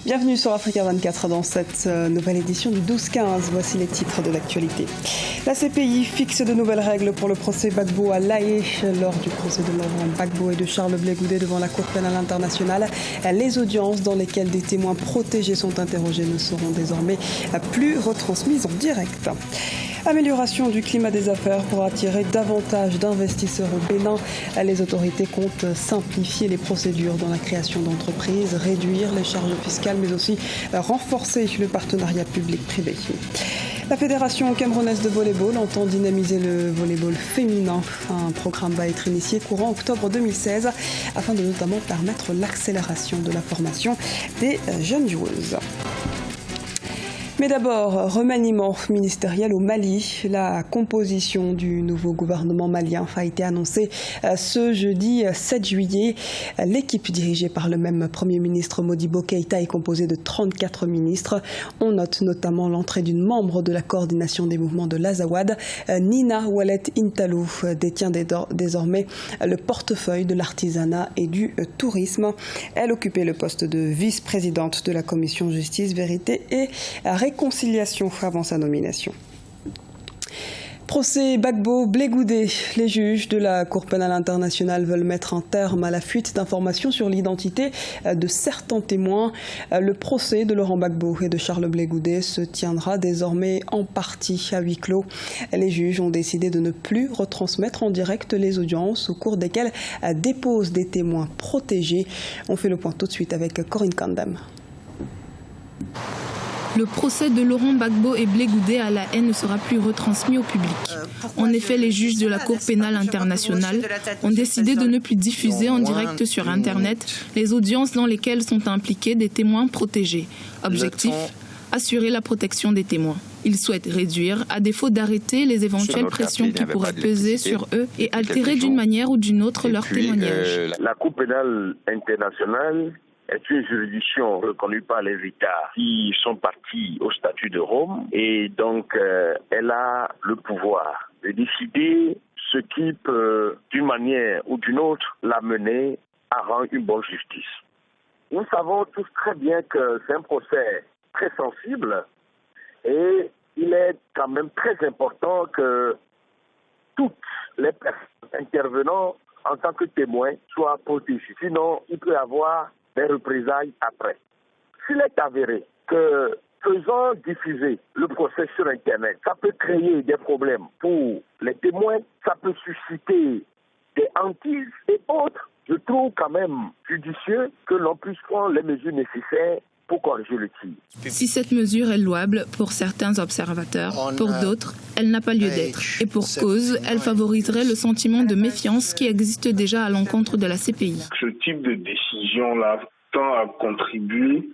Bienvenue sur Africa 24 dans cette nouvelle édition du 12-15. Voici les titres de l'actualité. La CPI fixe de nouvelles règles pour le procès Gbagbo à La Haye. Lors du procès de Laurent Gbagbo et de Charles Blé Goudé devant la Cour pénale internationale, les audiences dans lesquelles des témoins protégés sont interrogés ne seront désormais plus retransmises en direct. Amélioration du climat des affaires pour attirer davantage d'investisseurs au Bénin. Les autorités comptent simplifier les procédures dans la création d'entreprises, réduire les charges fiscales, mais aussi renforcer le partenariat public-privé. La Fédération camerounaise de volleyball entend dynamiser le volleyball féminin. Un programme va être initié courant octobre 2016 afin de notamment permettre l'accélération de la formation des jeunes joueuses. Mais d'abord, remaniement ministériel au Mali. La composition du nouveau gouvernement malien a été annoncée ce jeudi 7 juillet. L'équipe dirigée par le même Premier ministre Modibo Keïta est composée de 34 ministres. On note notamment l'entrée d'une membre de la coordination des mouvements de l'Azawad. Nina Wallet Intalou détient désormais le portefeuille de l'artisanat et du tourisme. Elle occupait le poste de vice-présidente de la commission justice, vérité et réconciliation avant sa nomination. Procès Gbagbo Blé Goudé. Les juges de la Cour pénale internationale veulent mettre un terme à la fuite d'informations sur l'identité de certains témoins. Le procès de Laurent Gbagbo et de Charles Blé Goudé se tiendra désormais en partie à huis clos. Les juges ont décidé de ne plus retransmettre en direct les audiences au cours desquelles déposent des témoins protégés. On fait le point tout de suite avec Corinne Kandam. Le procès de Laurent Gbagbo et Blé Goudé à La Haye ne sera plus retransmis au public. En effet, les juges de la Cour pénale internationale ont décidé de ne plus diffuser en direct sur Internet les audiences dans lesquelles sont impliqués des témoins protégés. Objectif : assurer la protection des témoins. Ils souhaitent réduire, à défaut d'arrêter, les éventuelles pressions qui pourraient peser sur eux et altérer d'une manière ou d'une autre leur témoignage. La Cour pénale internationale est une juridiction reconnue par les États qui sont partis au statut de Rome et donc elle a le pouvoir de décider ce qui peut, d'une manière ou d'une autre, l'amener à rendre une bonne justice. Nous savons tous très bien que c'est un procès très sensible et il est quand même très important que toutes les personnes intervenant en tant que témoins soient protégées. Sinon, il peut y avoir des représailles après. S'il est avéré que faisant diffuser le procès sur Internet, ça peut créer des problèmes pour les témoins, ça peut susciter des hantises et autres, je trouve quand même judicieux que l'on puisse prendre les mesures nécessaires pour corriger le tir. Si cette mesure est louable pour certains observateurs, pour d'autres, elle n'a pas lieu d'être. Et pour cause, elle favoriserait le sentiment de méfiance qui existe déjà à l'encontre de la CPI. Ce type de décision-là tend à contribuer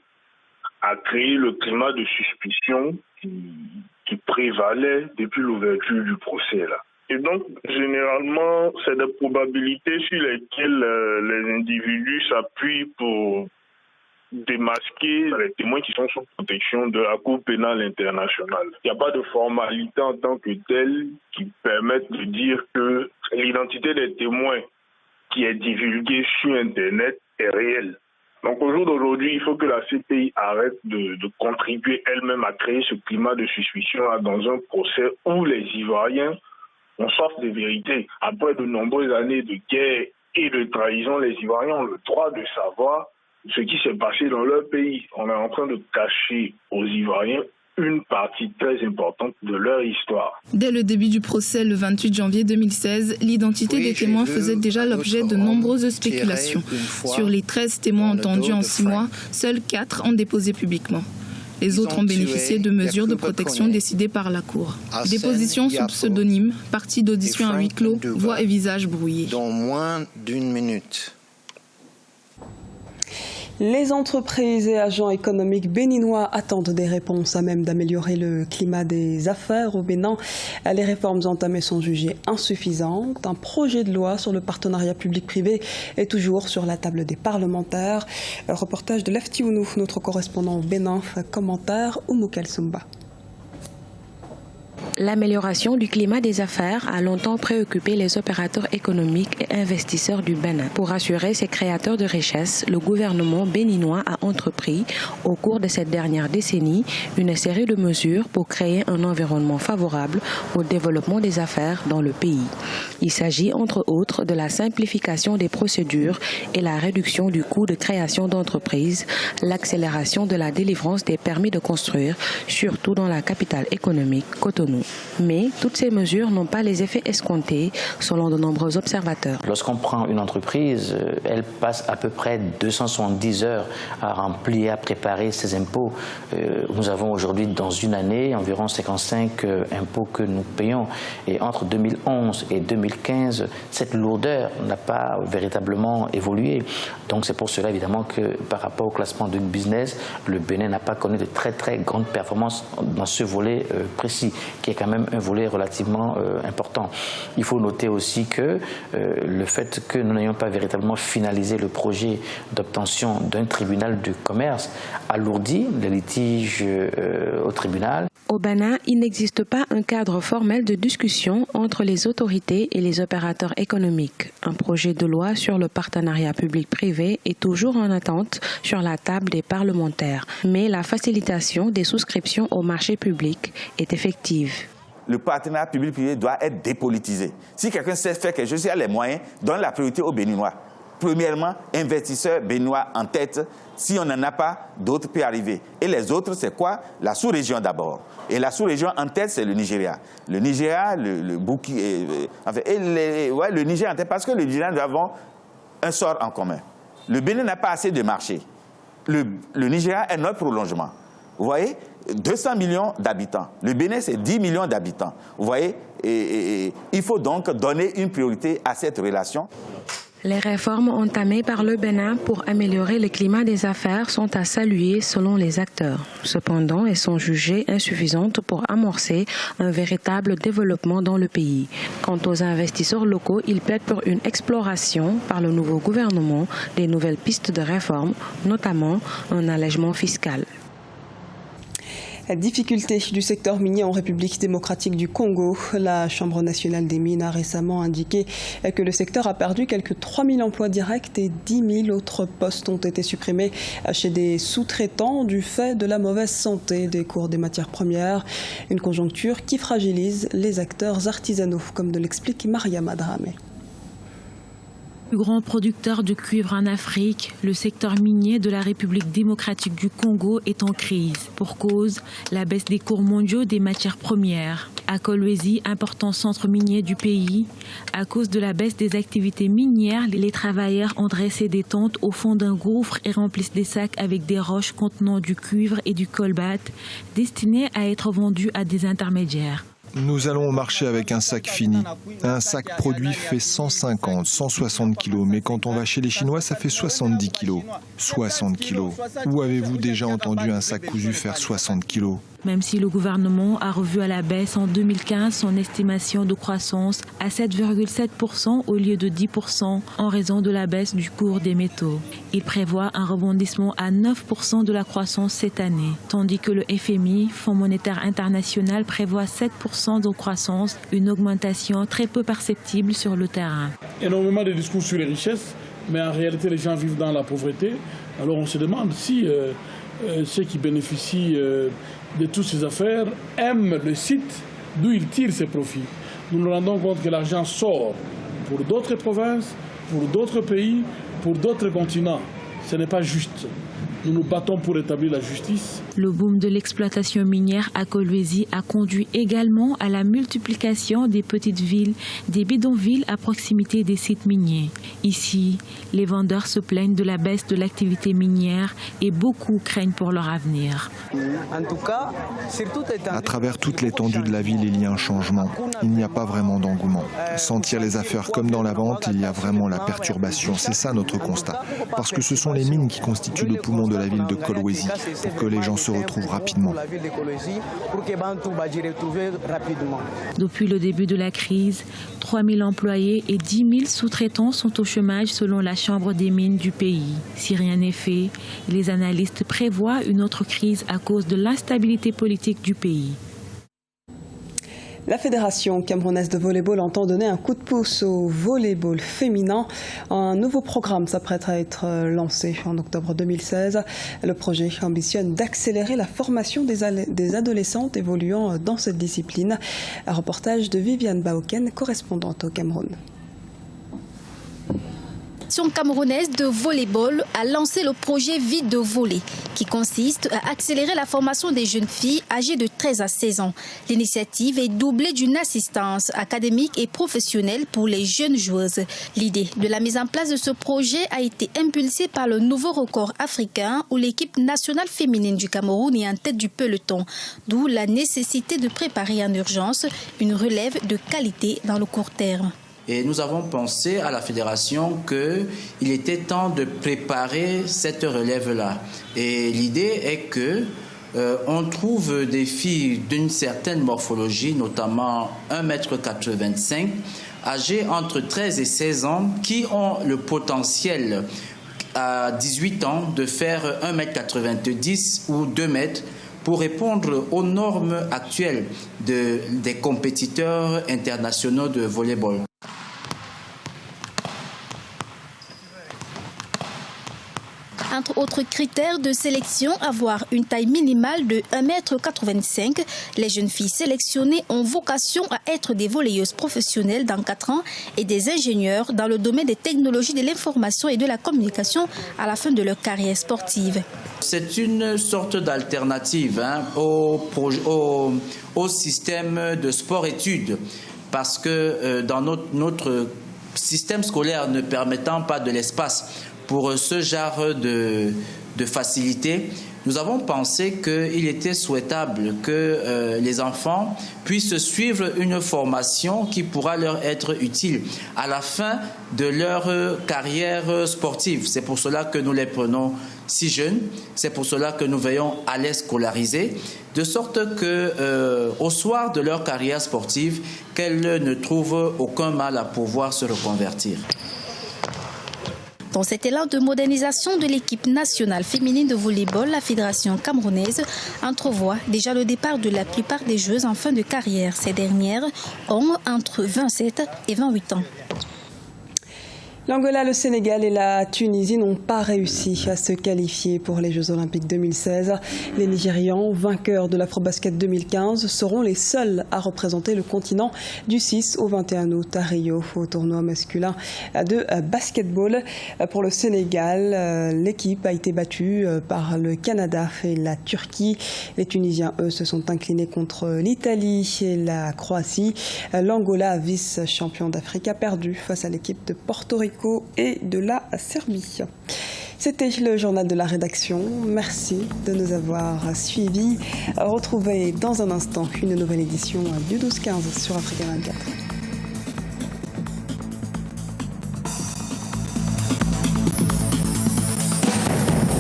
à créer le climat de suspicion qui prévalait depuis l'ouverture du procès. Là. Et donc, généralement, c'est des probabilités sur lesquelles les individus s'appuient pour démasquer les témoins qui sont sous protection de la Cour pénale internationale. Il n'y a pas de formalité en tant que telle qui permette de dire que l'identité des témoins qui est divulguée sur Internet est réelle. Donc au jour d'aujourd'hui, il faut que la CPI arrête de contribuer elle-même à créer ce climat de suspicion dans un procès où les Ivoiriens ont soif de vérité. Après de nombreuses années de guerre et de trahison, les Ivoiriens ont le droit de savoir ce qui s'est passé dans leur pays. On est en train de cacher aux Ivoiriens une partie très importante de leur histoire. Dès le début du procès, le 28 janvier 2016, l'identité des témoins faisait déjà l'objet de nombreuses spéculations. Sur les 13 témoins entendus en 6 mois, seuls 4 ont déposé publiquement. Les autres ont bénéficié de mesures de protection décidées par la Cour. Déposition sous pseudonyme, partie d'audition à huis clos, voix et visage brouillés. Dans moins d'une minute. Les entreprises et agents économiques béninois attendent des réponses à même d'améliorer le climat des affaires au Bénin. Les réformes entamées sont jugées insuffisantes. Un projet de loi sur le partenariat public-privé est toujours sur la table des parlementaires. Reportage de Lefti Ounou, notre correspondant au Bénin. Commentaire Oumou Kalsoumba. L'amélioration du climat des affaires a longtemps préoccupé les opérateurs économiques et investisseurs du Bénin. Pour assurer ces créateurs de richesses, le gouvernement béninois a entrepris, au cours de cette dernière décennie, une série de mesures pour créer un environnement favorable au développement des affaires dans le pays. Il s'agit entre autres de la simplification des procédures et la réduction du coût de création d'entreprises, l'accélération de la délivrance des permis de construire, surtout dans la capitale économique, Cotonou. Mais toutes ces mesures n'ont pas les effets escomptés, selon de nombreux observateurs. Lorsqu'on prend une entreprise, elle passe à peu près 270 heures à remplir, à préparer ses impôts. Nous avons aujourd'hui, dans une année, environ 55 impôts que nous payons. Et entre 2011 et 2015, cette lourdeur n'a pas véritablement évolué. Donc c'est pour cela, évidemment, que par rapport au classement du business, le Bénin n'a pas connu de très très grandes performances dans ce volet précis, qui est quand même un volet relativement important. Il faut noter aussi que le fait que nous n'ayons pas véritablement finalisé le projet d'obtention d'un tribunal de commerce alourdit les litiges au tribunal. Au Bénin, il n'existe pas un cadre formel de discussion entre les autorités et les opérateurs économiques. Un projet de loi sur le partenariat public-privé est toujours en attente sur la table des parlementaires. Mais la facilitation des souscriptions au marché public est effective. Le partenariat public-privé doit être dépolitisé. Si quelqu'un sait faire quelque chose, il a les moyens, donne la priorité aux Béninois. Premièrement, investisseurs béninois en tête. Si on n'en a pas, d'autres peuvent arriver. Et les autres, c'est quoi? La sous-région d'abord. Et la sous-région en tête, c'est le Nigeria. Le Nigeria, le Niger en tête, parce que le Nigeria, nous avons un sort en commun. Le Bénin n'a pas assez de marché. Le Nigeria est notre prolongement. Vous voyez, 200 millions d'habitants. Le Bénin, c'est 10 millions d'habitants. Vous voyez, il faut donc donner une priorité à cette relation. Les réformes entamées par le Bénin pour améliorer le climat des affaires sont à saluer selon les acteurs. Cependant, elles sont jugées insuffisantes pour amorcer un véritable développement dans le pays. Quant aux investisseurs locaux, ils plaident pour une exploration par le nouveau gouvernement des nouvelles pistes de réforme, notamment un allègement fiscal. La difficulté du secteur minier en République démocratique du Congo. La Chambre nationale des mines a récemment indiqué que le secteur a perdu quelques 3 000 emplois directs et 10 000 autres postes ont été supprimés chez des sous-traitants du fait de la mauvaise santé des cours des matières premières. Une conjoncture qui fragilise les acteurs artisanaux, comme l'explique Mariam Adramé. Le plus grand producteur de cuivre en Afrique, le secteur minier de la République démocratique du Congo est en crise. Pour cause, la baisse des cours mondiaux des matières premières. À Kolwezi, important centre minier du pays, à cause de la baisse des activités minières, les travailleurs ont dressé des tentes au fond d'un gouffre et remplissent des sacs avec des roches contenant du cuivre et du colbate, destinés à être vendus à des intermédiaires. Nous allons au marché avec un sac fini. Un sac produit fait 150, 160 kilos, mais quand on va chez les Chinois, ça fait 70 kilos. 60 kilos. Où avez-vous déjà entendu un sac cousu faire 60 kilos ? Même si le gouvernement a revu à la baisse en 2015 son estimation de croissance à 7,7% au lieu de 10% en raison de la baisse du cours des métaux. Il prévoit un rebondissement à 9% de la croissance cette année, tandis que le FMI, Fonds monétaire international, prévoit 7% de croissance, une augmentation très peu perceptible sur le terrain. Énormément de discours sur les richesses, mais en réalité les gens vivent dans la pauvreté. Alors on se demande si ceux qui bénéficient de toutes ces affaires aiment le site d'où ils tirent ses profits. Nous nous rendons compte que l'argent sort pour d'autres provinces, pour d'autres pays, pour d'autres continents. Ce n'est pas juste. Nous nous battons pour établir la justice. Le boom de l'exploitation minière à Kolwezi a conduit également à la multiplication des petites villes, des bidonvilles à proximité des sites miniers. Ici, les vendeurs se plaignent de la baisse de l'activité minière et beaucoup craignent pour leur avenir. À travers toute l'étendue de la ville, il y a un changement. Il n'y a pas vraiment d'engouement. Sentir les affaires comme dans la vente, il y a vraiment la perturbation. C'est ça notre constat. Parce que ce sont les mines qui constituent le poumon de la ville de Kolwezi, pour que les gens se retrouvent rapidement. Depuis le début de la crise, 3 000 employés et 10 000 sous-traitants sont au chômage selon la Chambre des mines du pays. Si rien n'est fait, les analystes prévoient une autre crise à cause de l'instabilité politique du pays. La Fédération camerounaise de volleyball entend donner un coup de pouce au volleyball féminin. Un nouveau programme s'apprête à être lancé en octobre 2016. Le projet ambitionne d'accélérer la formation des adolescentes évoluant dans cette discipline. Un reportage de Viviane Baoken, correspondante au Cameroun. La Fédération camerounaise de volleyball a lancé le projet Vie de volley, qui consiste à accélérer la formation des jeunes filles âgées de 13 à 16 ans. L'initiative est doublée d'une assistance académique et professionnelle pour les jeunes joueuses. L'idée de la mise en place de ce projet a été impulsée par le nouveau record africain où l'équipe nationale féminine du Cameroun est en tête du peloton, d'où la nécessité de préparer en urgence une relève de qualité dans le court terme. Et nous avons pensé à la fédération qu'il était temps de préparer cette relève-là. Et l'idée est que on trouve des filles d'une certaine morphologie, notamment 1,85 m, âgées entre 13 et 16 ans, qui ont le potentiel à 18 ans de faire 1,90 m ou 2 m pour répondre aux normes actuelles des compétiteurs internationaux de volleyball. Entre autres critères de sélection, avoir une taille minimale de 1,85 m. Les jeunes filles sélectionnées ont vocation à être des volleyeuses professionnelles dans 4 ans et des ingénieurs dans le domaine des technologies de l'information et de la communication à la fin de leur carrière sportive. C'est une sorte d'alternative au système de sport-études parce que dans notre système scolaire ne permettant pas de l'espace pour ce genre de facilité, nous avons pensé qu'il était souhaitable que les enfants puissent suivre une formation qui pourra leur être utile à la fin de leur carrière sportive. C'est pour cela que nous les prenons si jeunes, c'est pour cela que nous veillons à les scolariser, de sorte que au soir de leur carrière sportive, qu'elles ne trouvent aucun mal à pouvoir se reconvertir. Dans cet élan de modernisation de l'équipe nationale féminine de volleyball, la Fédération camerounaise entrevoit déjà le départ de la plupart des joueuses en fin de carrière. Ces dernières ont entre 27 et 28 ans. L'Angola, le Sénégal et la Tunisie n'ont pas réussi à se qualifier pour les Jeux Olympiques 2016. Les Nigérians, vainqueurs de l'Afrobasket 2015, seront les seuls à représenter le continent du 6 au 21 août à Rio, au tournoi masculin de basketball. Pour le Sénégal, l'équipe a été battue par le Canada et la Turquie. Les Tunisiens, eux, se sont inclinés contre l'Italie et la Croatie. L'Angola, vice-champion d'Afrique, a perdu face à l'équipe de Porto Rico et de la Serbie. C'était le journal de la rédaction. Merci de nous avoir suivis. Retrouvez dans un instant une nouvelle édition du 12-15 sur Africa 24.